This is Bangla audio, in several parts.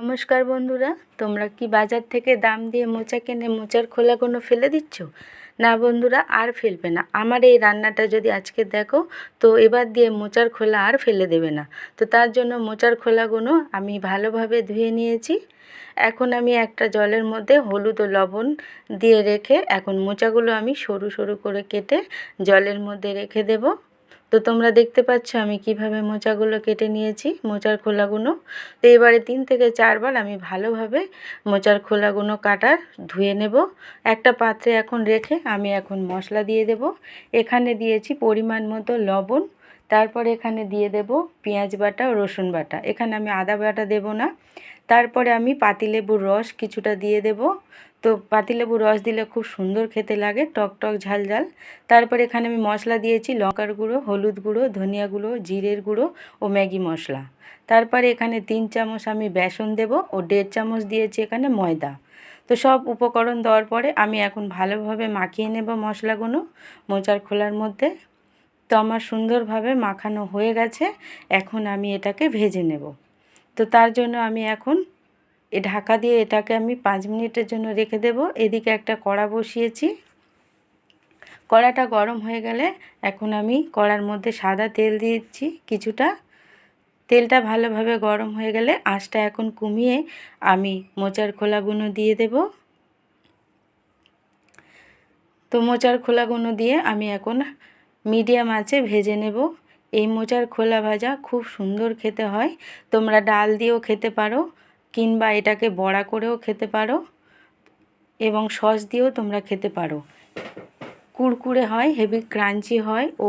নমস্কার বন্ধুরা, তোমরা কি বাজার থেকে দাম দিয়ে মোচা কিনে মোচার খোলাগুলো ফেলে দিচ্ছ? না বন্ধুরা, আর ফেলবে না। আমার এই রান্নাটা যদি আজকে দেখো তো এবার দিয়ে মোচার খোলা আর ফেলে দেবে না। তো তার জন্য মোচার খোলাগুলো আমি ভালোভাবে ধুয়ে নিয়েছি। এখন আমি একটা জলের মধ্যে হলুদ ও লবণ দিয়ে রেখে এখন মোচাগুলো আমি সরু সরু করে কেটে জলের মধ্যে রেখে দেব। তো তোমরা দেখতে পাচ্ছ আমি কিভাবে মোচাগুলো কেটে নিয়েছি, মোচার খোলাগুলো। তো এবারে 3 থেকে 4 বার আমি ভালোভাবে মোচার খোলাগুলো ধুয়ে নেব। একটা পাত্রে এখন রেখে আমি এখন মশলা দিয়ে দেব। এখানে দিয়েছি পরিমাণ মতো লবণ, তারপরে এখানে দিয়ে দেব পেঁয়াজ বাটা ও রসুন বাটা। এখানে আমি আদা বাটা দেব না। তারপরে আমি পাতিলেবুর রস কিছুটা দিয়ে দেব। তো পাতিলেবুর রস দিলে খুব সুন্দর খেতে লাগে, টক টক ঝাল ঝাল। তারপরে এখানে আমি মশলা দিয়েছি লঙ্কার গুঁড়ো, হলুদ গুঁড়ো, ধনিয়া গুঁড়ো, জিরের গুঁড়ো ও ম্যাগি মশলা। তারপরে এখানে 3 চামচ আমি বেসন দেব ও 1.5 চামচ দিয়েছি এখানে ময়দা। তো সব উপকরণ দেওয়ার পরে আমি এখন ভালোভাবে মাখিয়ে নেব মশলাগুলো মোচার খোলার মধ্যে। তো আমার সুন্দরভাবে মাখানো হয়ে গেছে। এখন আমি এটাকে ভেজে নেব। তো তার জন্য আমি এখন ঢাকা দিয়ে এটাকে আমি 5 মিনিটের জন্য রেখে দেব। এদিকে একটা কড়া বসিয়েছি। কড়াটা গরম হয়ে গেলে এখন আমি কড়ার মধ্যে সাদা তেল দিয়েছি কিছুটা। তেলটা ভালোভাবে গরম হয়ে গেলে আঁচটা এখন কমিয়ে আমি মোচার খোলাগুলো দিয়ে দেব। তো মোচার খোলাগুলো দিয়ে আমি এখন মিডিয়াম আঁচে ভেজে নেব। এই মোচার খোলা ভাজা খুব সুন্দর খেতে হয়। তোমরা ডাল দিয়েও খেতে পারো কিংবা এটাকে বড়া করেও খেতে পারো এবং সস দিয়েও তোমরা খেতে পারো। কুড়কুড়ে হয়, হেভি ক্রাঞ্চি হয় ও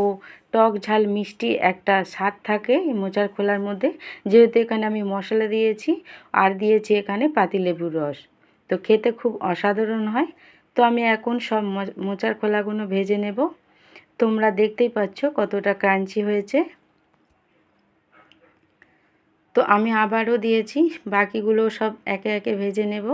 টক ঝাল মিষ্টি একটা স্বাদ থাকে এই মোচার খোলার মধ্যে। যেহেতু এখানে আমি মশলা দিয়েছি আর দিয়েছি এখানে পাতিলেবুর রস, তো খেতে খুব অসাধারণ হয়। তো আমি এখন সব মোচার খোলাগুলো ভেজে নেব। তোমরা দেখতেই পাচ্ছ কতটা ক্রাঞ্চি হয়েছে। তো আমি আবারও দিয়েছি, বাকিগুলো সব একে একে ভেজে নেব।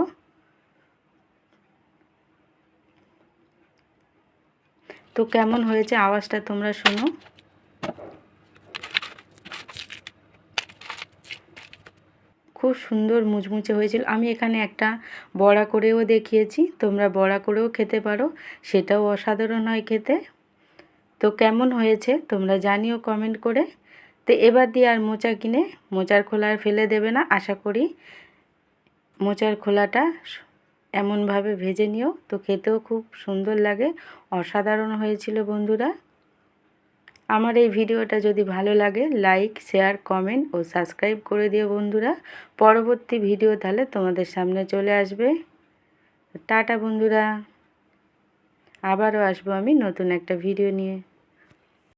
তো কেমন হয়েছে আওয়াজটা তোমরা শোনো। খুব সুন্দর মুচমুচে হয়েছিল। আমি এখানে একটা বড়া করেও দেখিয়েছি, তোমরা বড়া করেও খেতে পারো, সেটাও অসাধারণ হয় খেতে। তো কেমন হয়েছে তোমরা জানিও কমেন্ট করে। তো এবার দিয়ে আর মোচা কিনে মোচার খোলা আর ফেলে দেবে না আশা করি। মোচার খোলাটা এমনভাবে ভেজে নিও, তো খেতেও খুব সুন্দর লাগে, অসাধারণ হয়েছিল বন্ধুরা। আমার এই ভিডিওটা যদি ভালো লাগে লাইক, শেয়ার, কমেন্ট ও সাবস্ক্রাইব করে দিও বন্ধুরা। পরবর্তী ভিডিও তাহলে তোমাদের সামনে চলে আসবে। টাটা বন্ধুরা, আবারও আসবো আমি নতুন একটা ভিডিও নিয়ে।